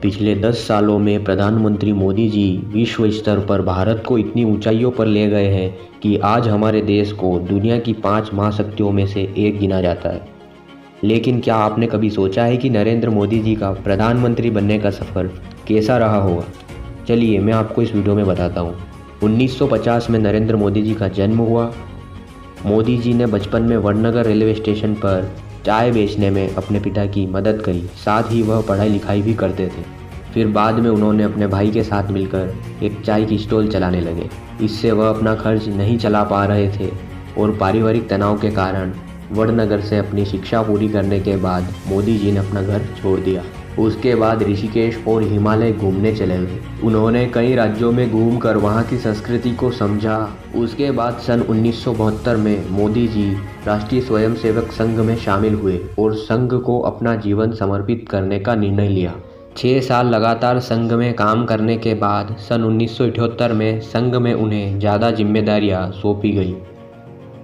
पिछले 10 सालों में प्रधानमंत्री मोदी जी विश्व स्तर पर भारत को इतनी ऊंचाइयों पर ले गए हैं कि आज हमारे देश को दुनिया की 5 महाशक्तियों में से एक गिना जाता है। लेकिन क्या आपने कभी सोचा है कि नरेंद्र मोदी जी का प्रधानमंत्री बनने का सफ़र कैसा रहा होगा? चलिए मैं आपको इस वीडियो में बताता हूँ। 1950 में नरेंद्र मोदी जी का जन्म हुआ। मोदी जी ने बचपन में वडनगर रेलवे स्टेशन पर चाय बेचने में अपने पिता की मदद करी, साथ ही वह पढ़ाई लिखाई भी करते थे। फिर बाद में उन्होंने अपने भाई के साथ मिलकर एक चाय की स्टॉल चलाने लगे। इससे वह अपना खर्च नहीं चला पा रहे थे और पारिवारिक तनाव के कारण वडनगर से अपनी शिक्षा पूरी करने के बाद मोदी जी ने अपना घर छोड़ दिया। उसके बाद ऋषिकेश और हिमालय घूमने चले गए। उन्होंने कई राज्यों में घूमकर वहां की संस्कृति को समझा। उसके बाद सन 1972 में मोदी जी राष्ट्रीय स्वयंसेवक संघ में शामिल हुए और संघ को अपना जीवन समर्पित करने का निर्णय लिया। 6 साल लगातार संघ में काम करने के बाद सन 1978 में संघ में उन्हें ज़्यादा जिम्मेदारियां सौंपी गई।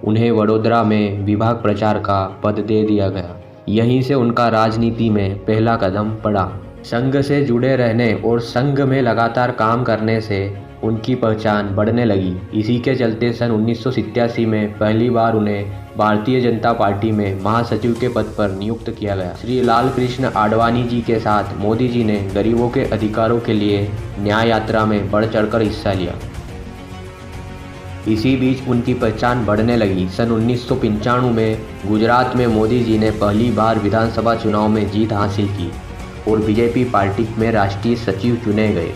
उन्हें वडोदरा में विभाग प्रचार का पद दे दिया गया। यहीं से उनका राजनीति में पहला कदम पड़ा। संघ से जुड़े रहने और संघ में लगातार काम करने से उनकी पहचान बढ़ने लगी। इसी के चलते सन 1987 में पहली बार उन्हें भारतीय जनता पार्टी में महासचिव के पद पर नियुक्त किया गया। श्री लाल कृष्ण आडवाणी जी के साथ मोदी जी ने गरीबों के अधिकारों के लिए न्याय यात्रा में बढ़ चढ़कर हिस्सा लिया। इसी बीच उनकी पहचान बढ़ने लगी। सन 1995 में गुजरात में मोदी जी ने पहली बार विधानसभा चुनाव में जीत हासिल की और बीजेपी पार्टी में राष्ट्रीय सचिव चुने गए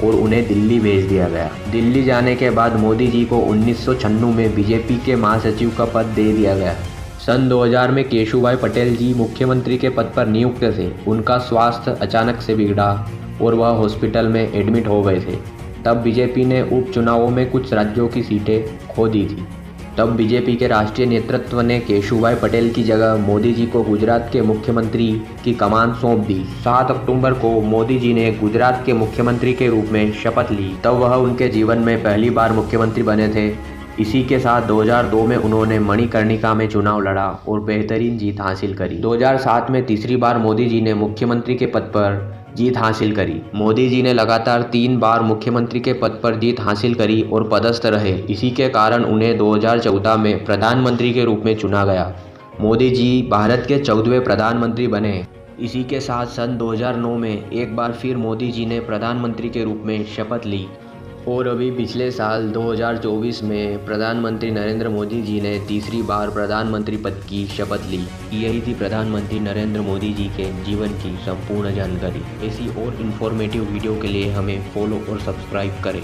और उन्हें दिल्ली भेज दिया गया। दिल्ली जाने के बाद मोदी जी को 1996 में बीजेपी के महासचिव का पद दे दिया गया। सन 2000 में केशुभाई पटेल जी मुख्यमंत्री के पद पर नियुक्त थे। उनका स्वास्थ्य अचानक से बिगड़ा और वह हॉस्पिटल में एडमिट हो गए थे। तब बीजेपी ने उपचुनावों में कुछ राज्यों की सीटें खो दी थी। तब बीजेपी के राष्ट्रीय नेतृत्व ने केशुभाई पटेल की जगह मोदी जी को गुजरात के मुख्यमंत्री की कमान सौंप दी। 7 अक्टूबर को मोदी जी ने गुजरात के मुख्यमंत्री के रूप में शपथ ली। तब वह उनके जीवन में पहली बार मुख्यमंत्री बने थे। इसी के साथ 2002 में उन्होंने मणिकर्णिका में चुनाव लड़ा और बेहतरीन जीत हासिल करी। 2007 में तीसरी बार मोदी जी ने मुख्यमंत्री के पद पर जीत हासिल करी। मोदी जी ने लगातार 3 बार मुख्यमंत्री के पद पर जीत हासिल करी और पदस्थ रहे। इसी के कारण उन्हें 2014 में प्रधानमंत्री के रूप में चुना गया। मोदी जी भारत के 14वें प्रधानमंत्री बने। इसी के साथ सन 2009 में एक बार फिर मोदी जी ने प्रधानमंत्री के रूप में शपथ ली और अभी पिछले साल 2024 में प्रधानमंत्री नरेंद्र मोदी जी ने तीसरी बार प्रधानमंत्री पद की शपथ ली। यही थी प्रधानमंत्री नरेंद्र मोदी जी के जीवन की संपूर्ण जानकारी। ऐसी और इन्फॉर्मेटिव वीडियो के लिए हमें फॉलो और सब्सक्राइब करें।